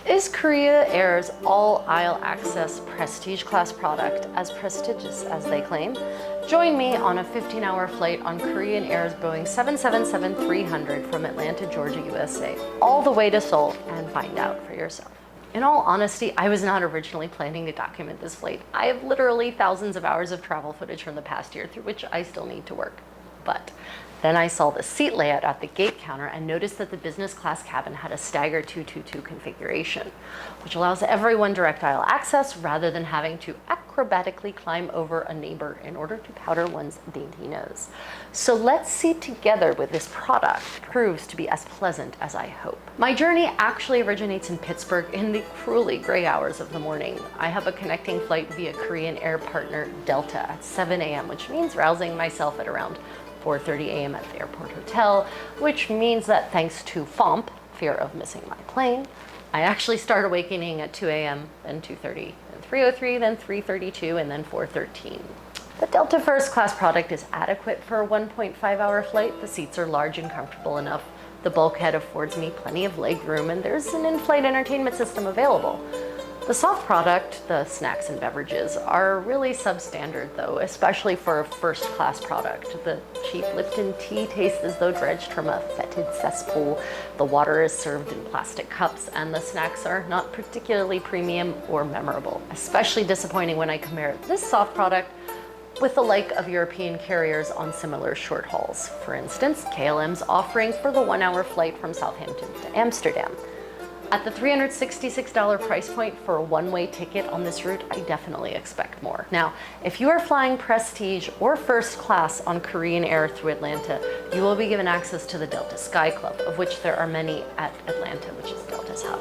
Is Korea Air's all-aisle access prestige class product as prestigious as they claim? Join me on a 15-hour flight on Korean Air's Boeing 777-300 from Atlanta, Georgia, USA, all the way to Seoul, and find out for yourself. In all honesty, I was not originally planning to document this flight. I have literally thousands of hours of travel footage from the past year through which I still need to work. But then I saw the seat layout at the gate counter and noticed that the business class cabin had a staggered 222 configuration, which allows everyone direct aisle access rather than having to acrobatically climb over a neighbor in order to powder one's dainty nose. So let's see together whether this product proves to be as pleasant as I hope. My journey actually originates in Pittsburgh in the cruelly gray hours of the morning. I have a connecting flight via Korean Air partner Delta at 7 a.m., which means rousing myself at around 4:30 a.m. at the airport hotel, which means that thanks to FOMP, fear of missing my plane, I actually start awakening at 2 a.m., then 2:30, then 3:03, then 3:32, and then 4:13. The Delta first class product is adequate for a 1.5-hour flight. The seats are large and comfortable enough. The bulkhead affords me plenty of leg room, and there's an in-flight entertainment system available. The soft product, the snacks and beverages, are really substandard though, especially for a first class product. The cheap Lipton tea tastes as though dredged from a fetid cesspool. The water is served in plastic cups, and the snacks are not particularly premium or memorable. Especially disappointing when I compare this soft product with the like of European carriers on similar short hauls. For instance, KLM's offering for the 1-hour flight from Southampton to Amsterdam. At the $366 price point for a one-way ticket on this route, I definitely expect more. Now, if you are flying prestige or first class on Korean Air through Atlanta, you will be given access to the Delta Sky Club, of which there are many at Atlanta, which is Delta's hub.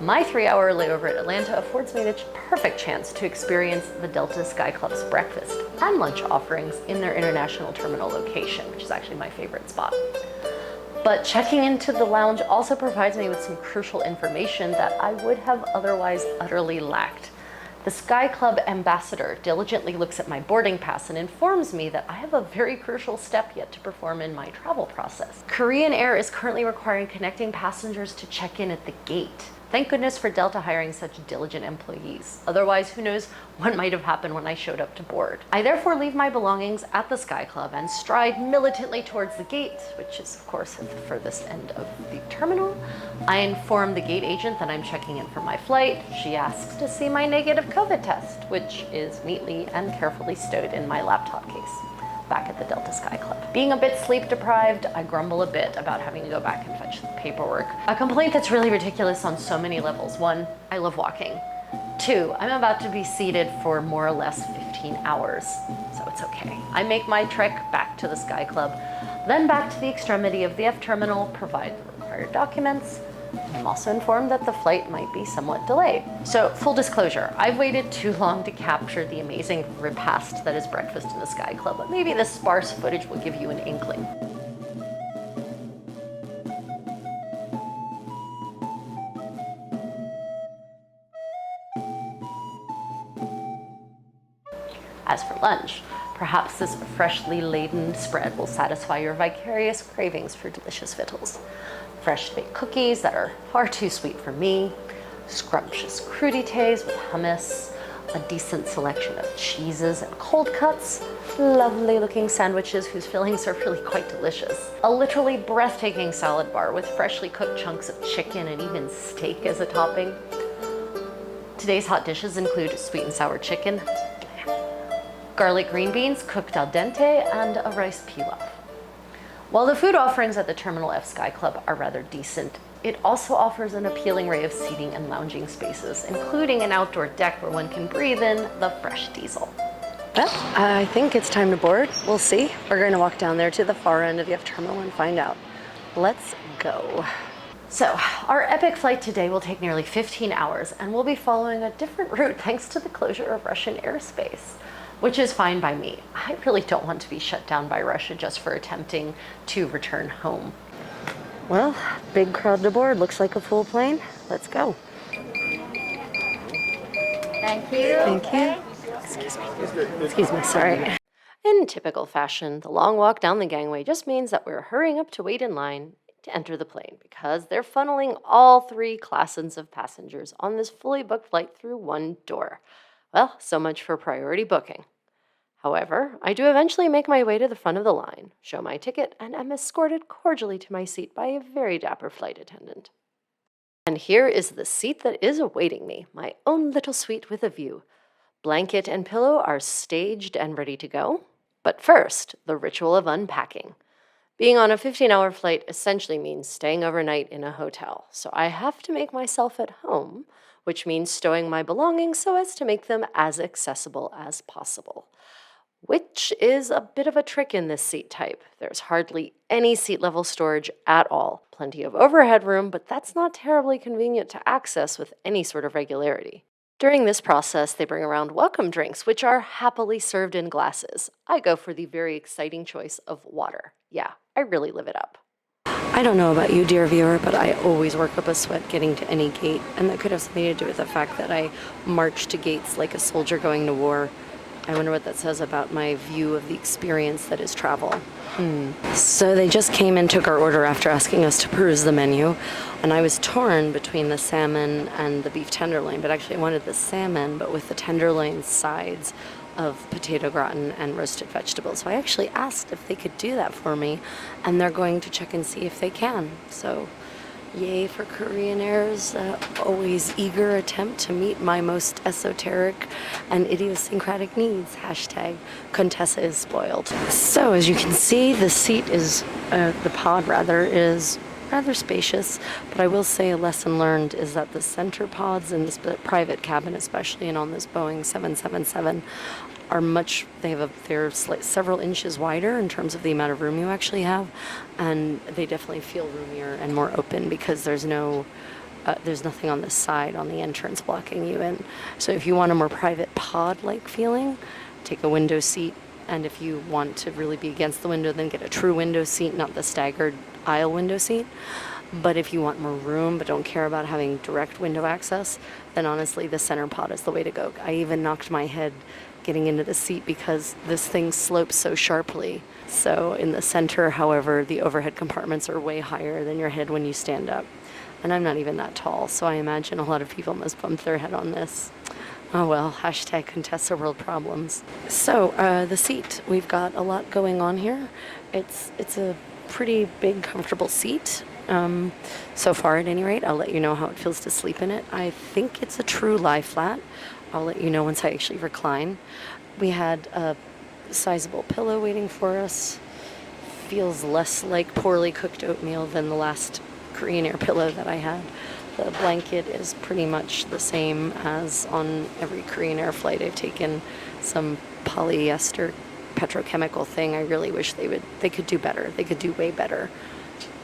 My 3-hour layover at Atlanta affords me the perfect chance to experience the Delta Sky Club's breakfast and lunch offerings in their international terminal location, which is actually my favorite spot. But checking into the lounge also provides me with some crucial information that I would have otherwise utterly lacked. The Sky Club ambassador diligently looks at my boarding pass and informs me that I have a very crucial step yet to perform in my travel process. Korean Air is currently requiring connecting passengers to check in at the gate. Thank goodness for Delta hiring such diligent employees. Otherwise, who knows what might have happened when I showed up to board. I therefore leave my belongings at the Sky Club and stride militantly towards the gate, which is of course at the furthest end of the terminal. I inform the gate agent that I'm checking in for my flight. She asks to see my negative COVID test, which is neatly and carefully stowed in my laptop case back at the Delta Sky Club. Being a bit sleep deprived, I grumble a bit about having to go back and fetch the paperwork. A complaint that's really ridiculous on so many levels. 1, I love walking. 2, I'm about to be seated for more or less 15 hours, so it's okay. I make my trek back to the Sky Club, then back to the extremity of the F terminal, provide the required documents. I'm also informed that the flight might be somewhat delayed. So, full disclosure, I've waited too long to capture the amazing repast that is breakfast in the Sky Club, but maybe this sparse footage will give you an inkling. As for lunch, perhaps this freshly laden spread will satisfy your vicarious cravings for delicious victuals. Fresh baked cookies that are far too sweet for me, scrumptious crudités with hummus, a decent selection of cheeses and cold cuts, lovely looking sandwiches whose fillings are really quite delicious, a literally breathtaking salad bar with freshly cooked chunks of chicken and even steak as a topping. Today's hot dishes include sweet and sour chicken, garlic green beans cooked al dente, and a rice pilaf. While the food offerings at the Terminal F Sky Club are rather decent, it also offers an appealing array of seating and lounging spaces, including an outdoor deck where one can breathe in the fresh diesel. Well, I think it's time to board. We'll see. We're going to walk down there to the far end of the F Terminal and find out. Let's go. So, our epic flight today will take nearly 15 hours, and we'll be following a different route thanks to the closure of Russian airspace, which is fine by me. I really don't want to be shut down by Russia just for attempting to return home. Well, big crowd to board. Looks like a full plane. Let's go. Thank you. Thank you. Excuse me. Excuse me, sorry. In typical fashion, the long walk down the gangway just means that we're hurrying up to wait in line to enter the plane because they're funneling all 3 classes of passengers on this fully booked flight through one door. Well, so much for priority booking. However, I do eventually make my way to the front of the line, show my ticket, and am escorted cordially to my seat by a very dapper flight attendant. And here is the seat that is awaiting me, my own little suite with a view. Blanket and pillow are staged and ready to go. But first, the ritual of unpacking. Being on a 15-hour flight essentially means staying overnight in a hotel, so I have to make myself at home, which means stowing my belongings so as to make them as accessible as possible. Which is a bit of a trick in this seat type. There's hardly any seat level storage at all. Plenty of overhead room, but that's not terribly convenient to access with any sort of regularity. During this process, they bring around welcome drinks, which are happily served in glasses. I go for the very exciting choice of water. Yeah, I really live it up. I don't know about you, dear viewer, but I always work up a sweat getting to any gate, and that could have something to do with the fact that I march to gates like a soldier going to war. I wonder what that says about my view of the experience that is travel. So they just came and took our order after asking us to peruse the menu, and I was torn between the salmon and the beef tenderloin, but actually I wanted the salmon, but with the tenderloin sides of potato gratin and roasted vegetables. So I actually asked if they could do that for me, and they're going to check and see if they can. So yay for Korean Air's always eager attempt to meet my most esoteric and idiosyncratic needs. Hashtag Contessa is spoiled. So as you can see, the seat is, the pod rather, is rather spacious, but I will say a lesson learned is that the center pods in this private cabin, especially and on this Boeing 777, are they're several inches wider in terms of the amount of room you actually have, and they definitely feel roomier and more open because there's nothing on the side on the entrance blocking you in. So if you want a more private pod-like feeling, take a window seat, and if you want to really be against the window, then get a true window seat, not the staggered aisle window seat. But if you want more room but don't care about having direct window access, then honestly the center pod is the way to go. I even knocked my head getting into the seat because this thing slopes so sharply. So in the center, however, the overhead compartments are way higher than your head when you stand up. And I'm not even that tall, so I imagine a lot of people must bump their head on this. Oh well, hashtag Contessa World Problems. So the seat, we've got a lot going on here. It's a pretty big, comfortable seat. So far, at any rate, I'll let you know how it feels to sleep in it. I think it's a true lie flat. I'll let you know once I actually recline. We had a sizable pillow waiting for us. Feels less like poorly cooked oatmeal than the last Korean Air pillow that I had. The blanket is pretty much the same as on every Korean Air flight I've taken. Some polyester petrochemical thing. I really wish they could do better. They could do way better.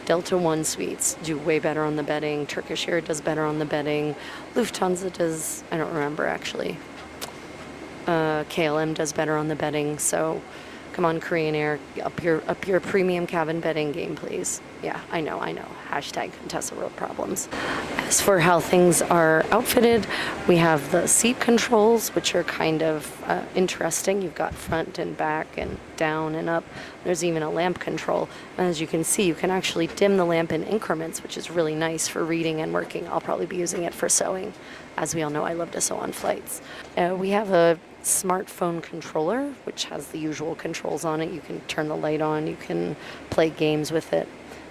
Delta One suites do way better on the bedding. Turkish Air does better on the bedding. Lufthansa does, I don't remember actually. KLM does better on the bedding. So come on, Korean Air, up your premium cabin bedding game, please. Yeah, I know. Hashtag Contessa World Problems. As for how things are outfitted, we have the seat controls, which are kind of interesting. You've got front and back and down and up. There's even a lamp control. And as you can see, you can actually dim the lamp in increments, which is really nice for reading and working. I'll probably be using it for sewing. As we all know, I love to sew on flights. We have a smartphone controller, which has the usual controls on it. You can turn the light on, you can play games with it,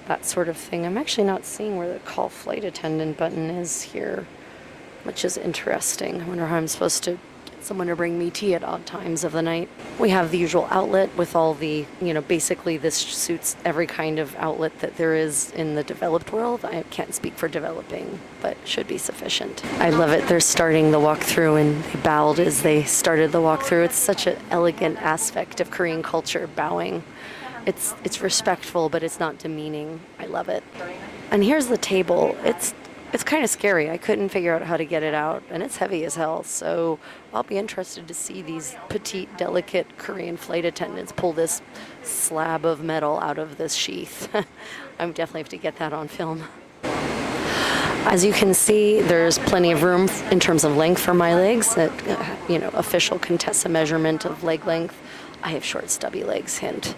that sort of thing. I'm actually not seeing where the call flight attendant button is here, which is interesting. I wonder how I'm supposed to get someone to bring me tea at odd times of the night. We have the usual outlet with all the, basically this suits every kind of outlet that there is in the developed world. I can't speak for developing, but should be sufficient. I love it. They're starting the walkthrough and they bowed as they started the walkthrough. It's such an elegant aspect of Korean culture, bowing. It's respectful, but it's not demeaning. I love it. And here's the table. It's kind of scary. I couldn't figure out how to get it out, and it's heavy as hell. So I'll be interested to see these petite, delicate Korean flight attendants pull this slab of metal out of this sheath. I definitely have to get that on film. As you can see, there's plenty of room in terms of length for my legs. That official Contessa measurement of leg length. I have short, stubby legs, hint.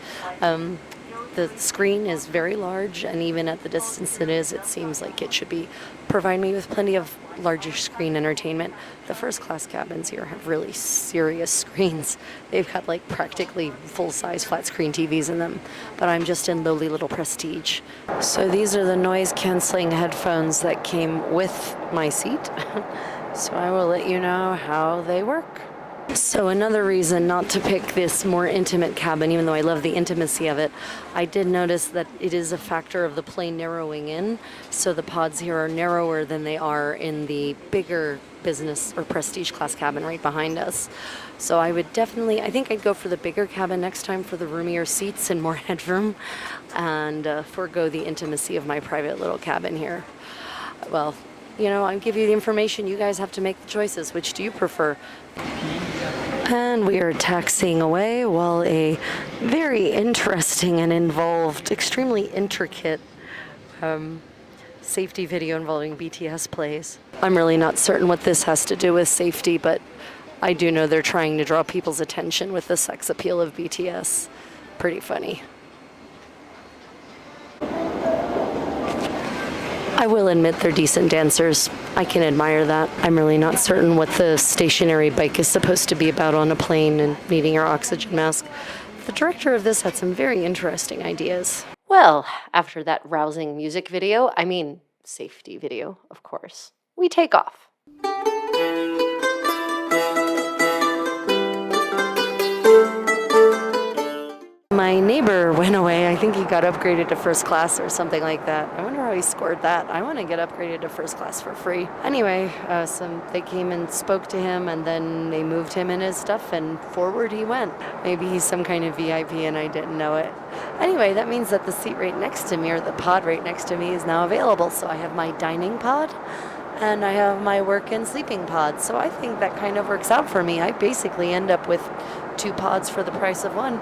The screen is very large, and even at the distance it is, it seems like it should be provide me with plenty of larger screen entertainment. The first class cabins here have really serious screens. They've got like practically full-size flat screen TVs in them, but I'm just in lowly little prestige. So these are the noise canceling headphones that came with my seat. So I will let you know how they work. So another reason not to pick this more intimate cabin, even though I love the intimacy of it, I did notice that it is a factor of the plane narrowing in. So the pods here are narrower than they are in the bigger business or prestige class cabin right behind us. So I would definitely, I think I'd go for the bigger cabin next time for the roomier seats and more headroom, and forego the intimacy of my private little cabin here. Well, you know, I give you the information. You guys have to make the choices. Which do you prefer? And we are taxiing away while a very interesting and involved, extremely intricate safety video involving BTS plays. I'm really not certain what this has to do with safety, but I do know they're trying to draw people's attention with the sex appeal of BTS. Pretty funny. I will admit they're decent dancers. I can admire that. I'm really not certain what the stationary bike is supposed to be about on a plane and needing your oxygen mask. The director of this had some very interesting ideas. Well, after that rousing music video, I mean safety video, of course, we take off. My neighbor went away. I think he got upgraded to first class or something like that. I wonder how he scored that. I want to get upgraded to first class for free. Anyway, they came and spoke to him, and then they moved him and his stuff, and forward he went. Maybe he's some kind of VIP and I didn't know it. Anyway, that means that the seat right next to me, or the pod right next to me, is now available. So I have my dining pod and I have my work and sleeping pod. So I think that kind of works out for me. I basically end up with 2 pods for the price of one.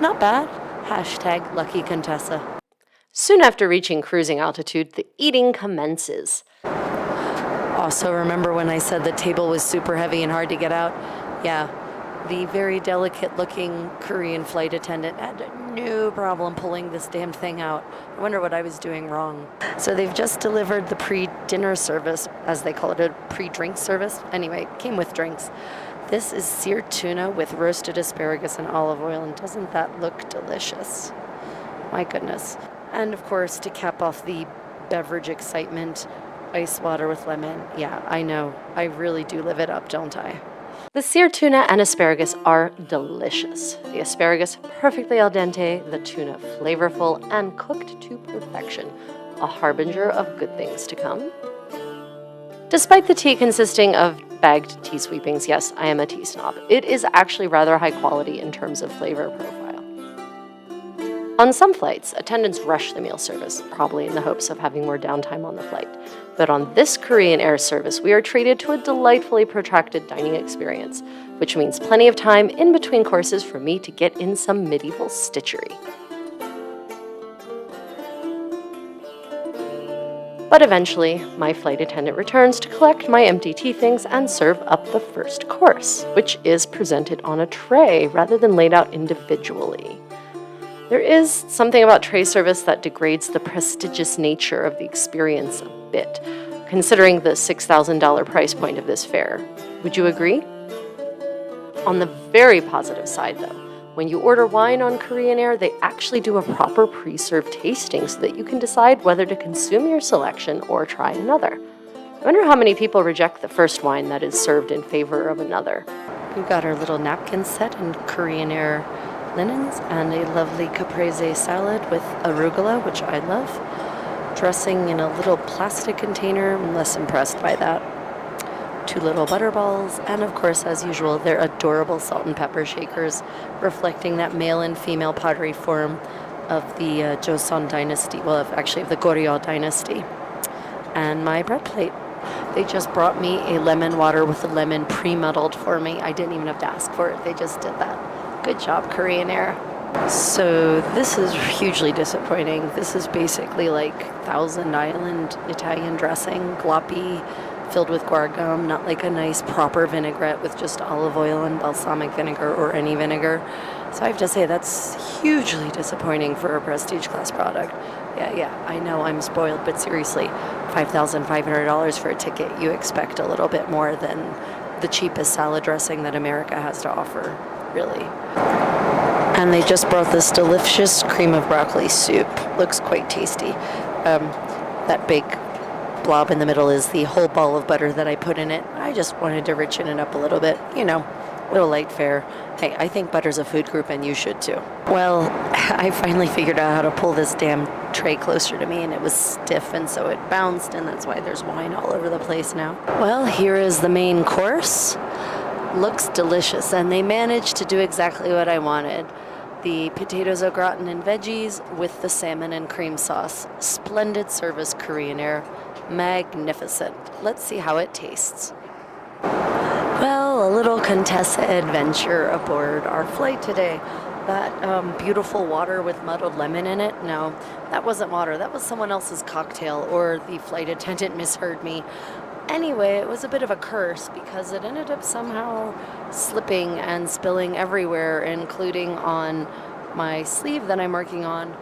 Not bad. Hashtag Lucky Contessa. Soon after reaching cruising altitude, the eating commences. Also, remember when I said the table was super heavy and hard to get out? Yeah, the very delicate-looking Korean flight attendant had no problem pulling this damn thing out. I wonder what I was doing wrong. So they've just delivered the pre-dinner service, as they call it, a pre-drink service. Anyway, it came with drinks. This is seared tuna with roasted asparagus and olive oil, and doesn't that look delicious? My goodness. And of course, to cap off the beverage excitement, ice water with lemon. Yeah, I know. I really do live it up, don't I? The seared tuna and asparagus are delicious. The asparagus perfectly al dente, the tuna flavorful and cooked to perfection, a harbinger of good things to come. Despite the tea consisting of bagged tea sweepings, yes, I am a tea snob, it is actually rather high quality in terms of flavor profile. On some flights, attendants rush the meal service, probably in the hopes of having more downtime on the flight. But on this Korean Air service, we are treated to a delightfully protracted dining experience, which means plenty of time in between courses for me to get in some medieval stitchery. But eventually, my flight attendant returns to collect my empty tea things and serve up the first course, which is presented on a tray rather than laid out individually. There is something about tray service that degrades the prestigious nature of the experience a bit, considering the $6,000 price point of this fare. Would you agree? On the very positive side, though, when you order wine on Korean Air, they actually do a proper pre-served tasting so that you can decide whether to consume your selection or try another. I wonder how many people reject the first wine that is served in favor of another. We've got our little napkin set in Korean Air linens and a lovely caprese salad with arugula, which I love. Dressing in a little plastic container. I'm less impressed by that. 2 little butterballs, and of course, as usual, they're adorable salt and pepper shakers, reflecting that male and female pottery form of the Joseon dynasty, well, actually of the Goryeo dynasty. And my bread plate. They just brought me a lemon water with the lemon pre-muddled for me. I didn't even have to ask for it. They just did that. Good job, Korean Air. So this is hugely disappointing. This is basically like Thousand Island Italian dressing, gloppy, filled with guar gum, not like a nice proper vinaigrette with just olive oil and balsamic vinegar or any vinegar. So I have to say that's hugely disappointing for a prestige class product. Yeah, I know I'm spoiled, but seriously, $5,500 for a ticket, you expect a little bit more than the cheapest salad dressing that America has to offer, really. And they just brought this delicious cream of broccoli soup. Looks quite tasty. That big blob in the middle is the whole ball of butter that I put in it. I just wanted to richen it up a little bit, a little light fare. Hey, I think butter's a food group and you should too. Well, I finally figured out how to pull this damn tray closer to me, and it was stiff, and so it bounced, and that's why there's wine all over the place now. Well, here is the main course. Looks delicious, and they managed to do exactly what I wanted. The potatoes au gratin and veggies with the salmon and cream sauce. Splendid service, Korean Air. Magnificent. Let's see how it tastes. Well, a little Contessa adventure aboard our flight today. That beautiful water with muddled lemon in it, no, that wasn't water. That was someone else's cocktail, or the flight attendant misheard me. Anyway, it was a bit of a curse because it ended up somehow slipping and spilling everywhere, including on my sleeve that I'm working on.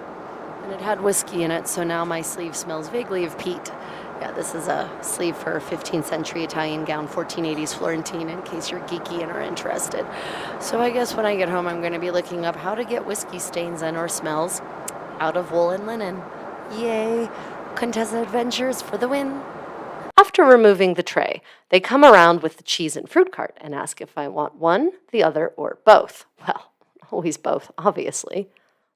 And it had whiskey in it, so now my sleeve smells vaguely of peat. Yeah, this is a sleeve for a 15th century Italian gown, 1480s Florentine, in case you're geeky and are interested. So I guess when I get home, I'm going to be looking up how to get whiskey stains and or smells out of wool and linen. Yay! Contessa Adventures for the win! After removing the tray, they come around with the cheese and fruit cart and ask if I want one, the other, or both. Well, always both, obviously.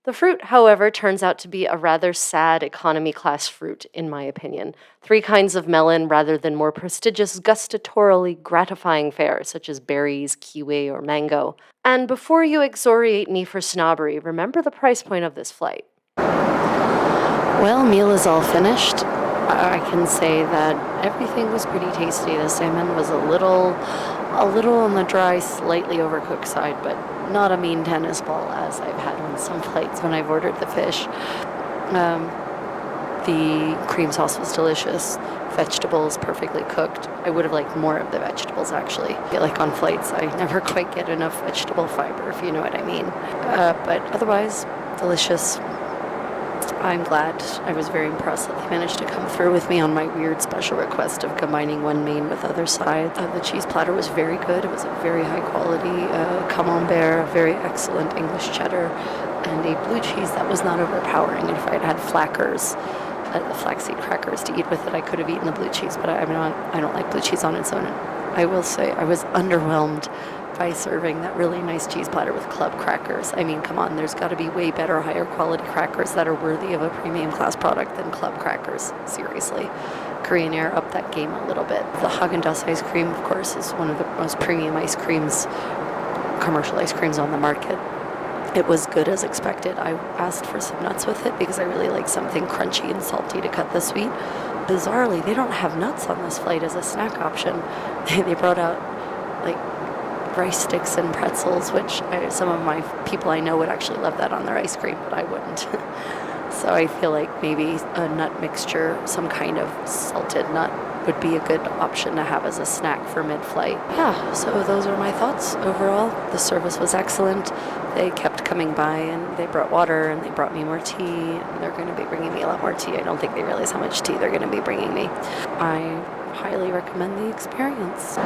The fruit, however, turns out to be a rather sad economy class fruit, in my opinion. 3 kinds of melon rather than more prestigious, gustatorially gratifying fare, such as berries, kiwi, or mango. And before you exoriate me for snobbery, remember the price point of this flight. Well, meal is all finished. I can say that everything was pretty tasty. The salmon was a little on the dry, slightly overcooked side, but not a mean tennis ball as I've had on some flights when I've ordered the fish. The cream sauce was delicious. Vegetables perfectly cooked. I would have liked more of the vegetables, actually. I feel like on flights I never quite get enough vegetable fiber, if you know what I mean. But otherwise, delicious. I'm glad. I was very impressed that they managed to come through with me on my weird special request of combining one main with other sides. The cheese platter was very good. It was a very high quality camembert, a very excellent English cheddar, and a blue cheese that was not overpowering. If I'd had the flaxseed crackers to eat with it, I could have eaten the blue cheese, but I don't like blue cheese on its own. I will say I was underwhelmed by serving that really nice cheese platter with club crackers. I mean, come on, there's got to be way better, higher quality crackers that are worthy of a premium class product than club crackers. Seriously. Korean Air upped that game a little bit. The Haagen-Dazs ice cream, of course, is one of the most premium ice creams, commercial ice creams on the market. It was good as expected. I asked for some nuts with it because I really like something crunchy and salty to cut the sweet. Bizarrely, they don't have nuts on this flight as a snack option. They brought out like rice sticks and pretzels, which some of my people I know would actually love that on their ice cream, but I wouldn't. So I feel like maybe a nut mixture, some kind of salted nut, would be a good option to have as a snack for mid-flight. Yeah, so those are my thoughts. Overall, the service was excellent. They kept coming by and they brought water and they brought me more tea. And they're going to be bringing me a lot more tea. I don't think they realize how much tea they're going to be bringing me. I highly recommend the experience.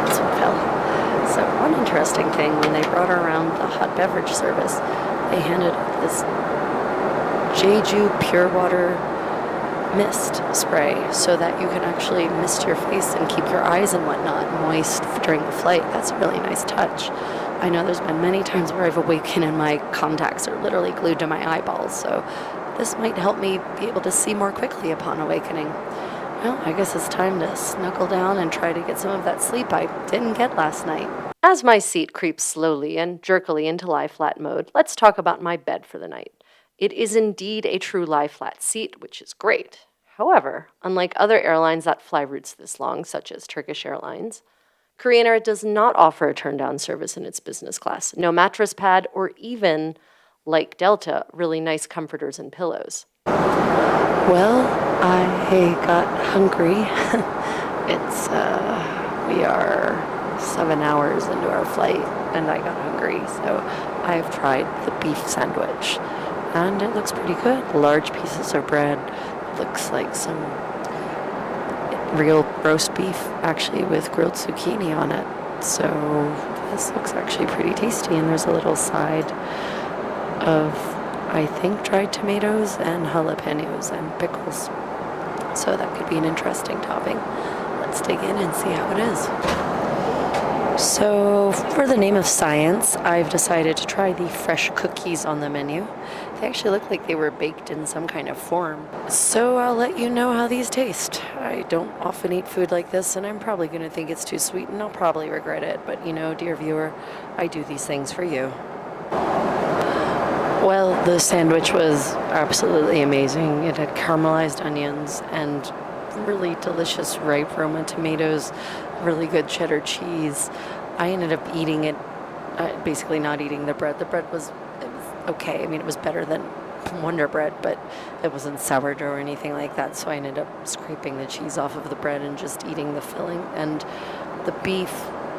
This one fell. So one interesting thing, when they brought around the hot beverage service, they handed out this Jeju pure water mist spray so that you can actually mist your face and keep your eyes and whatnot moist during the flight. That's a really nice touch. I know there's been many times where I've awakened and my contacts are literally glued to my eyeballs, so this might help me be able to see more quickly upon awakening. Well, I guess it's time to snuggle down and try to get some of that sleep I didn't get last night. As my seat creeps slowly and jerkily into lie flat mode, let's talk about my bed for the night. It is indeed a true lie flat seat, which is great. However, unlike other airlines that fly routes this long, such as Turkish Airlines, Korean Air does not offer a turn-down service in its business class. No mattress pad or even, like Delta, really nice comforters and pillows. Well, I got hungry. We are 7 hours into our flight and I got hungry, so I've tried the beef sandwich and it looks pretty good. Large pieces of bread, looks like some real roast beef actually with grilled zucchini on it. So this looks actually pretty tasty, and there's a little side of, I think, dried tomatoes and jalapenos and pickles. So that could be an interesting topping. Let's dig in and see how it is. So for the name of science, I've decided to try the fresh cookies on the menu. They actually look like they were baked in some kind of form. So I'll let you know how these taste. I don't often eat food like this, and I'm probably going to think it's too sweet, and I'll probably regret it. But you know, dear viewer, I do these things for you. Well, the sandwich was absolutely amazing. It had caramelized onions and really delicious ripe Roma tomatoes, really good cheddar cheese. I ended up eating it, basically not eating the bread. The bread it was okay. I mean, it was better than Wonder Bread, but it wasn't sourdough or anything like that. So I ended up scraping the cheese off of the bread and just eating the filling. And the beef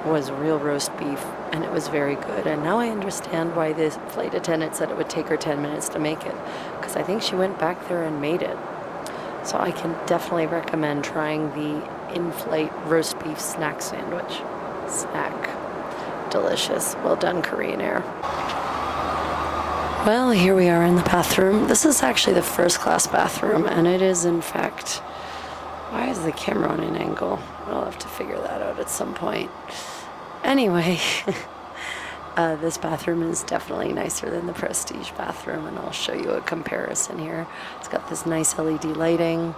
was real roast beef, and it was very good. And now I understand why the flight attendant said it would take her 10 minutes to make it, because I think she went back there and made it. So I can definitely recommend trying the in-flight roast beef snack sandwich. Snack. Delicious. Well done, Korean Air. Well, here we are in the bathroom. This is actually the first class bathroom, and it is, in fact, why is the camera on an angle? I'll have to figure that out at some point. Anyway, this bathroom is definitely nicer than the Prestige bathroom, and I'll show you a comparison here. It's got this nice LED lighting.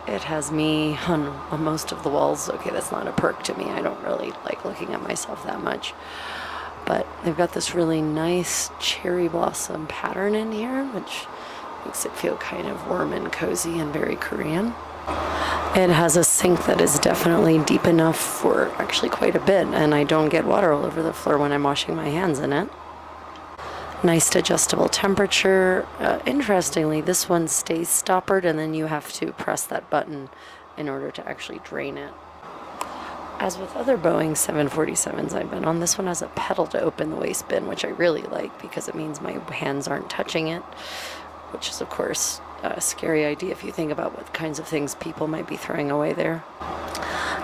It has me on most of the walls. Okay, that's not a perk to me. I don't really like looking at myself that much. But they've got this really nice cherry blossom pattern in here, which makes it feel kind of warm and cozy and very Korean. It has a sink that is definitely deep enough for actually quite a bit, and I don't get water all over the floor when I'm washing my hands in it. Nice adjustable temperature. Interestingly, this one stays stoppered, and then you have to press that button in order to actually drain it. As with other Boeing 747s I've been on, this one has a pedal to open the waste bin, which I really like because it means my hands aren't touching it, which is, of course, a scary idea if you think about what kinds of things people might be throwing away there.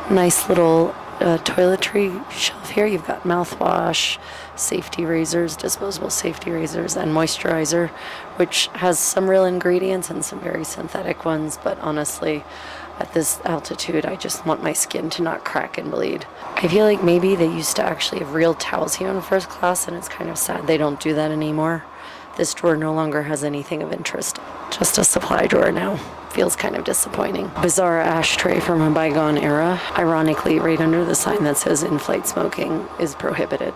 Nice little toiletry shelf here. You've got mouthwash, safety razors, disposable safety razors, and moisturizer, which has some real ingredients and some very synthetic ones, but honestly, at this altitude, I just want my skin to not crack and bleed. I feel like maybe they used to actually have real towels here in first class, and it's kind of sad they don't do that anymore. This drawer no longer has anything of interest. Just a supply drawer now. Feels kind of disappointing. Bizarre ashtray from a bygone era. Ironically, right under the sign that says in-flight smoking is prohibited.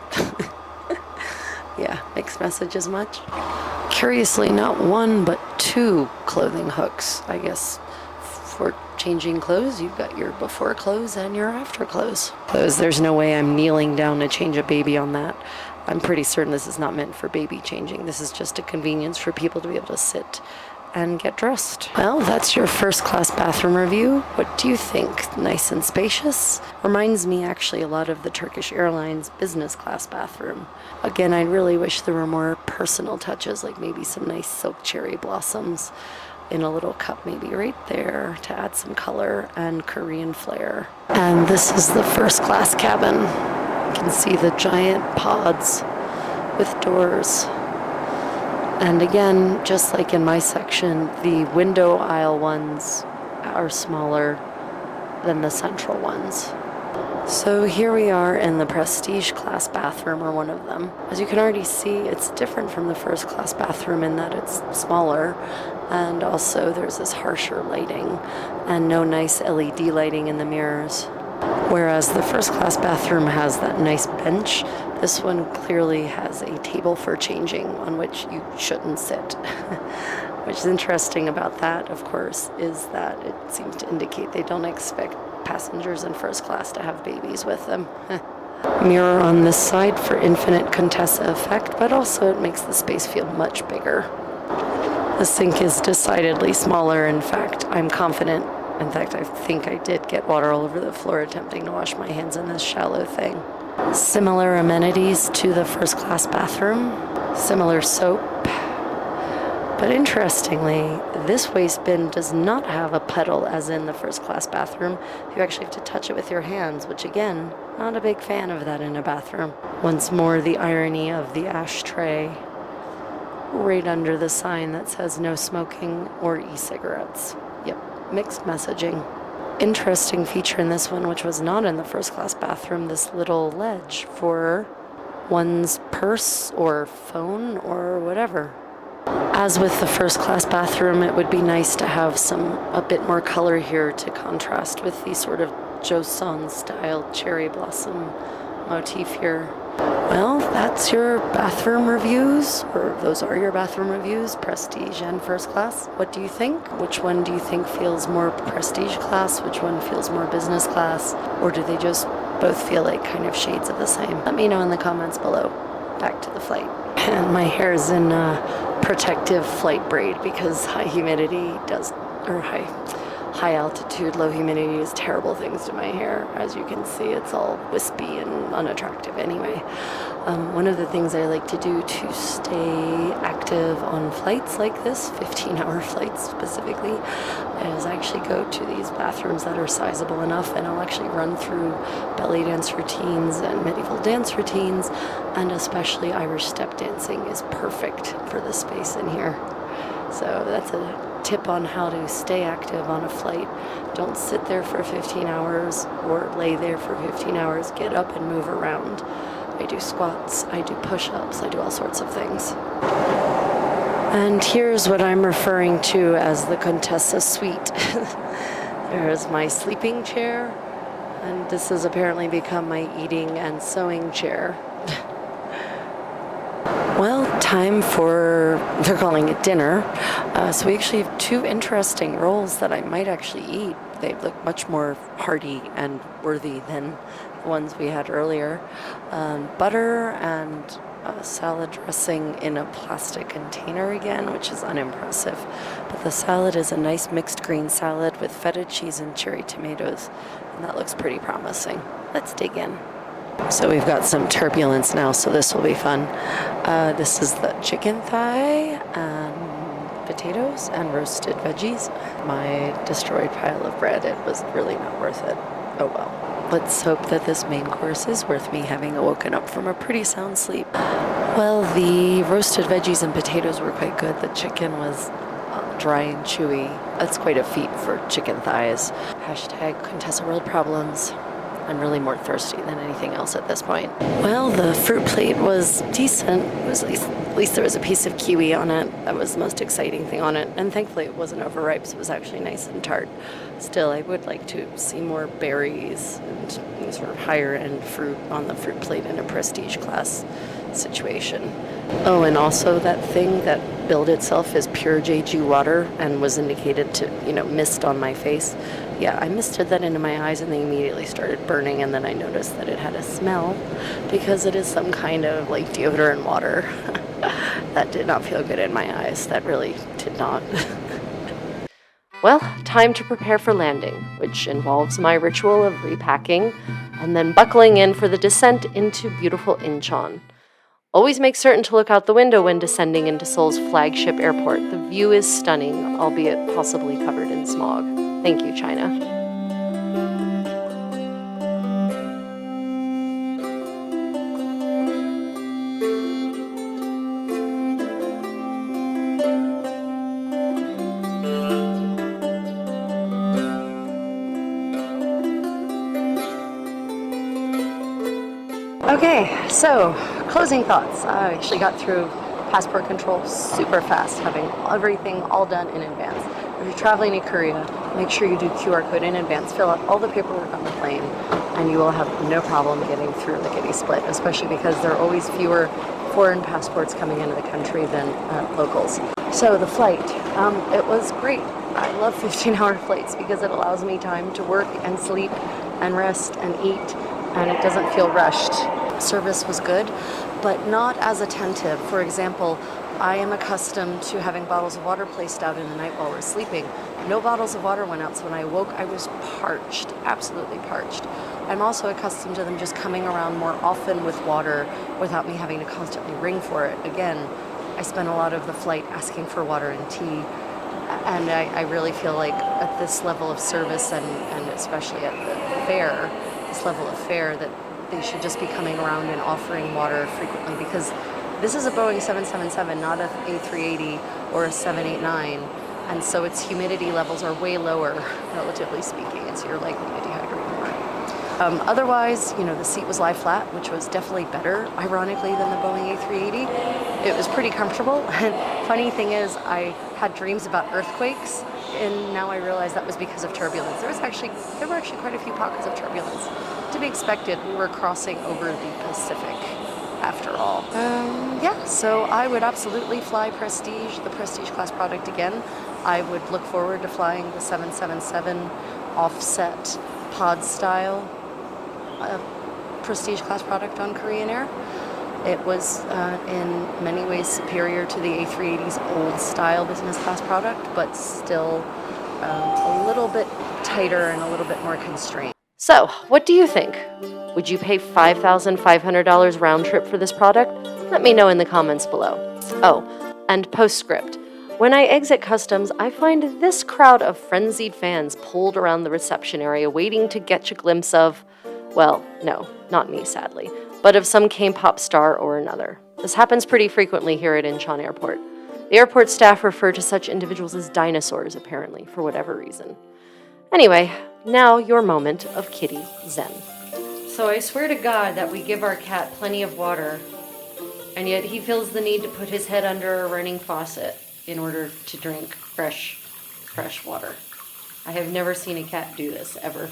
Yeah, mixed message as much. Curiously, not one, but two clothing hooks. I guess for changing clothes, you've got your before clothes and your after clothes. There's no way I'm kneeling down to change a baby on that. I'm pretty certain this is not meant for baby changing. This is just a convenience for people to be able to sit and get dressed. Well, that's your first class bathroom review. What do you think? Nice and spacious? Reminds me actually a lot of the Turkish Airlines business class bathroom. Again, I really wish there were more personal touches, like maybe some nice silk cherry blossoms in a little cup maybe right there to add some color and Korean flair. And this is the first class cabin. You can see the giant pods with doors. And again, just like in my section, the window aisle ones are smaller than the central ones. So here we are in the Prestige class bathroom, or one of them. As you can already see, it's different from the first class bathroom in that it's smaller, and also there's this harsher lighting and no nice LED lighting in the mirrors. Whereas the first class bathroom has that nice bench, this one clearly has a table for changing on which you shouldn't sit. Which is interesting about that, of course, is that it seems to indicate they don't expect passengers in first class to have babies with them. Mirror on this side for infinite Contessa effect, but also it makes the space feel much bigger. The sink is decidedly smaller. In fact, I'm confident. In fact, I think I did get water all over the floor attempting to wash my hands in this shallow thing. Similar amenities to the first class bathroom, similar soap. But interestingly, this waste bin does not have a pedal as in the first class bathroom. You actually have to touch it with your hands, which again, not a big fan of that in a bathroom. Once more, the irony of the ashtray right under the sign that says no smoking or e-cigarettes. Yep, mixed messaging. Interesting feature in this one, which was not in the first class bathroom, this little ledge for one's purse or phone or whatever. As with the first class bathroom, it would be nice to have a bit more color here to contrast with the sort of Joseon style cherry blossom motif here. Well, that's your bathroom reviews, or those are your bathroom reviews, prestige and first class. What do you think? Which one do you think feels more prestige class? Which one feels more business class? Or do they just both feel like kind of shades of the same? Let me know in the comments below. Back to the flight. And my hair is in protective flight braid because high altitude, low humidity does terrible things to my hair. As you can see, it's all wispy and unattractive anyway. One of the things I like to do to stay active on flights like this, 15-hour flights specifically, is actually go to these bathrooms that are sizable enough, and I'll actually run through belly dance routines and medieval dance routines, and especially Irish step dancing is perfect for the space in here. So that's a tip on how to stay active on a flight. Don't sit there for 15 hours or lay there for 15 hours. Get up and move around. I do squats, I do push-ups, I do all sorts of things. And here's what I'm referring to as the Contessa Suite. There's my sleeping chair, and this has apparently become my eating and sewing chair. Well, time for, they're calling it dinner. So we actually have two interesting rolls that I might actually eat. They look much more hearty and worthy than the ones we had earlier. Butter and salad dressing in a plastic container again, which is unimpressive. But the salad is a nice mixed green salad with feta cheese and cherry tomatoes, and that looks pretty promising. Let's dig in. So we've got some turbulence now, so this will be fun. This is the chicken thigh and potatoes and roasted veggies. My destroyed pile of bread, it was really not worth it. Oh well. Let's hope that this main course is worth me having woken up from a pretty sound sleep. Well, the roasted veggies and potatoes were quite good. The chicken was dry and chewy. That's quite a feat for chicken thighs. Hashtag Contessa World Problems. I'm really more thirsty than anything else at this point. Well, the fruit plate was decent. It was at least there was a piece of kiwi on it. That was the most exciting thing on it. And thankfully it wasn't overripe, so it was actually nice and tart. Still, I would like to see more berries and sort of higher end fruit on the fruit plate in a prestige class situation. Oh, and also that thing that billed itself as pure Jeju water and was indicated to, mist on my face. Yeah, I misted that into my eyes and they immediately started burning, and then I noticed that it had a smell because it is some kind of like deodorant water. That did not feel good in my eyes. That really did not. Well, time to prepare for landing, which involves my ritual of repacking and then buckling in for the descent into beautiful Incheon. Always make certain to look out the window when descending into Seoul's flagship airport. The view is stunning, albeit possibly covered in smog. Thank you, China. Okay, so closing thoughts. I actually got through passport control super fast, having everything all done in advance. If you're traveling to Korea, make sure you do QR code in advance, fill out all the paperwork on the plane, and you will have no problem getting through lickety-split, especially because there are always fewer foreign passports coming into the country than locals. So the flight, it was great. I love 15-hour flights because it allows me time to work and sleep and rest and eat, and it doesn't feel rushed. Service was good, but not as attentive. For example, I am accustomed to having bottles of water placed out in the night while we're sleeping. No bottles of water went out, so when I awoke, I was parched, absolutely parched. I'm also accustomed to them just coming around more often with water without me having to constantly ring for it. Again, I spent a lot of the flight asking for water and tea, and I really feel like at this level of service and especially at the fare, this level of fare, that they should just be coming around and offering water frequently, because this is a Boeing 777, not a A380 or a 789, and so its humidity levels are way lower, relatively speaking, and so you're likely to dehydrate more. Otherwise, the seat was lie flat, which was definitely better, ironically, than the Boeing A380. It was pretty comfortable, and funny thing is, I had dreams about earthquakes, and now I realize that was because of turbulence. There were actually quite a few pockets of turbulence. To be expected, we were crossing over the Pacific, after all. Yeah, so I would absolutely fly Prestige, the Prestige class product again. I would look forward to flying the 777 offset pod style Prestige class product on Korean Air. It was in many ways superior to the A380's old style business class product, but still a little bit tighter and a little bit more constrained. So, what do you think? Would you pay $5,500 round trip for this product? Let me know in the comments below. Oh, and postscript. When I exit customs, I find this crowd of frenzied fans pulled around the reception area waiting to get a glimpse of, well, no, not me, sadly, but of some K-pop star or another. This happens pretty frequently here at Incheon Airport. The airport staff refer to such individuals as dinosaurs, apparently, for whatever reason. Anyway, now your moment of kitty zen. So I swear to God that we give our cat plenty of water, and yet he feels the need to put his head under a running faucet in order to drink fresh water. I have never seen a cat do this, ever.